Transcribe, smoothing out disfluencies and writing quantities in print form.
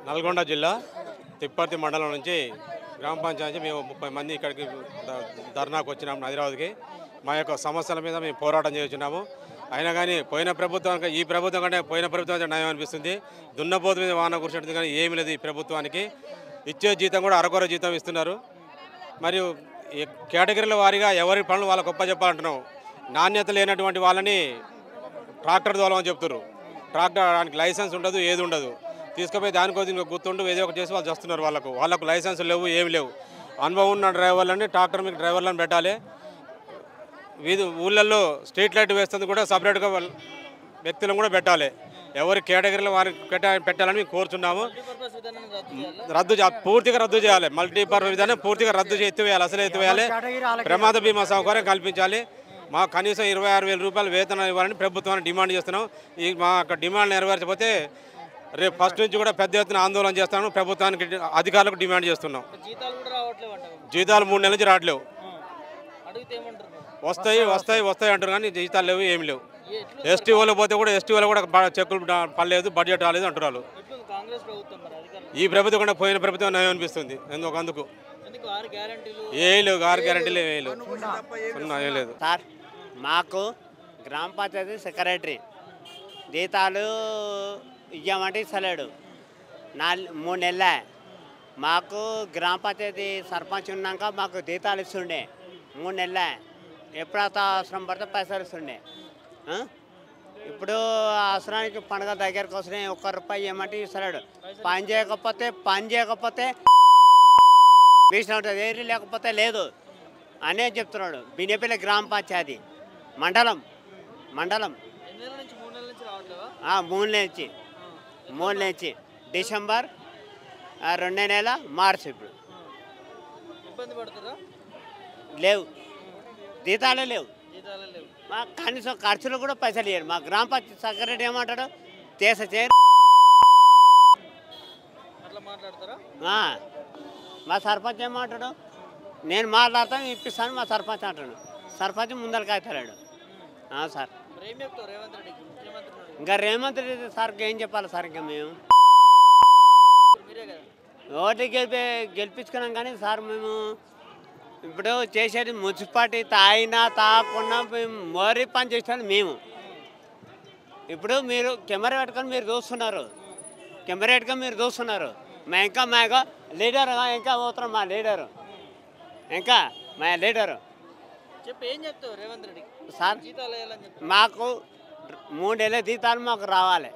నల్గొండ జిల్లా తిప్పర్తి మండలం నుంచి గ్రామ పంచాయతీ మేము 30 మంది ఇక్కడికి ధర్నాకు వచ్చినాము హైదరాబాద్కి. మా యొక్క సమస్యల మీద మేము పోరాటం చేస్తున్నాము. అయినా కానీ పోయిన ప్రభుత్వానికి ఈ ప్రభుత్వం కంటే పోయిన ప్రభుత్వం న్యాయం అనిపిస్తుంది. దున్నపోతు మీద వాన కూర్చుంటుంది కానీ ఏమీ లేదు ఈ ప్రభుత్వానికి. ఇచ్చే జీతం కూడా అరకొర జీతం ఇస్తున్నారు. మరియు కేటగిరీల వారీగా ఎవరి పనులు వాళ్ళ గొప్ప చెప్పాలంటున్నాం. నాణ్యత లేనటువంటి వాళ్ళని ట్రాక్టర్ తోలమని చెప్తున్నారు. ట్రాక్టర్ దానికి లైసెన్స్ ఉండదు, ఏది ఉండదు. తీసుకుపోయి దానికోసం గుర్తుండు ఏదో ఒకటి చేసి వాళ్ళు చేస్తున్నారు. వాళ్ళకు లైసెన్స్ లేవు, ఏమి లేవు. అనుభవం ఉన్న డ్రైవర్లని ట్రాక్టర్ మీకు డ్రైవర్లను పెట్టాలి. ఊళ్ళల్లో స్ట్రీట్ లైట్ వేస్తుంది కూడా సపరేట్గా వ్యక్తులను కూడా పెట్టాలి. ఎవరి కేటగిరీలో వారికి పెట్టాలని మేము కోరుతున్నాము. పూర్తిగా రద్దు చేయాలి. మల్టీపర్పస్ విధానం పూర్తిగా రద్దు ఎత్తివేయాలి. అసలు ఎత్తివేయాలి. ప్రమాద బీమా సౌకర్యం కల్పించాలి. మా కనీసం 26,000 రూపాయలు వేతనం ఇవ్వాలని ప్రభుత్వాన్ని డిమాండ్ చేస్తున్నాం. మా డిమాండ్ నెరవేర్చకపోతే రేపు ఫస్ట్ నుంచి కూడా పెద్ద ఎత్తున ఆందోళన చేస్తాను. ప్రభుత్వానికి అధికారులకు డిమాండ్ చేస్తున్నాం. జీతాలు 3 నెలల నుంచి రావట్లేవు. వస్తాయి అంటారు కానీ జీతాలు లేవు, ఏమి లేవు. ఎస్టీ వాళ్ళు పోతే కూడా ఎస్టీ వాళ్ళు కూడా చెక్కులు పడలేదు, బడ్జెట్ రాలేదు అంటున్నారు. ఈ ప్రభుత్వం కూడా పోయిన ప్రభుత్వం నయం అనిపిస్తుంది. అందుకు ఏం లేవు, 6 గ్యారెంటీలు ఏం లేవు, ఏం లేదు. సార్ మాకు గ్రామ పంచాయతీ సెక్రటరీ జీతాలు ఇవ్వమంటే ఇస్తలేడు. 3 నెలలే. మాకు గ్రామ పంచాయతీ సర్పంచ్ ఉన్నాక మాకు జీతాలు ఇస్తుండే 3 నెలలే. ఎప్పుడైతే అవసరం పడితే పైసలు ఇస్తుండే. ఇప్పుడు అవసరానికి పండుగ దగ్గరకు వస్తున్నాయి, ₹1 ఇవ్వమంటే ఇస్తలేడు. పని చేయకపోతే వేసిన ఉంటుంది, ఏరి లేకపోతే లేదు అనే చెప్తున్నాడు. బిన్నెపల్లి గ్రామ పంచాయతీ మండలం 3 నుంచి డిసెంబర్ 2వ నెల మార్చి. ఇప్పుడు లేవు, జీతాలే లేవు. మా కనీసం ఖర్చులు కూడా పైసలు ఇవ్వరు. మా గ్రామ పంచాయతీ సెక్రటరీ ఏమంటాడు, మా సర్పంచ్ ఏమంటాడు, నేను మాట్లాడతాను ఇప్పిస్తాను మా సర్పంచ్ అంటాడు. సర్పంచ్ ముందరికి అవుతాడు. సార్ ఇంకా రేవంత్ రెడ్డి సార్కి ఏం చెప్పాలి సార్? ఇంకా మేము ఓటు గెలిపించుకున్నాం కానీ సార్ మేము ఇప్పుడు చేసేది మున్సిపాలిటీ తాగినా తాగకుండా మేము మోరీ పని చేసాను మేము. ఇప్పుడు మీరు కెమెరా పెట్టుకొని మీరు చూస్తున్నారు, మా లీడర్ ఇంకా పోతున్నాం. మా లీడరు సార్ మాకు 3 నెలల జీతాలు మాకు రావాలి.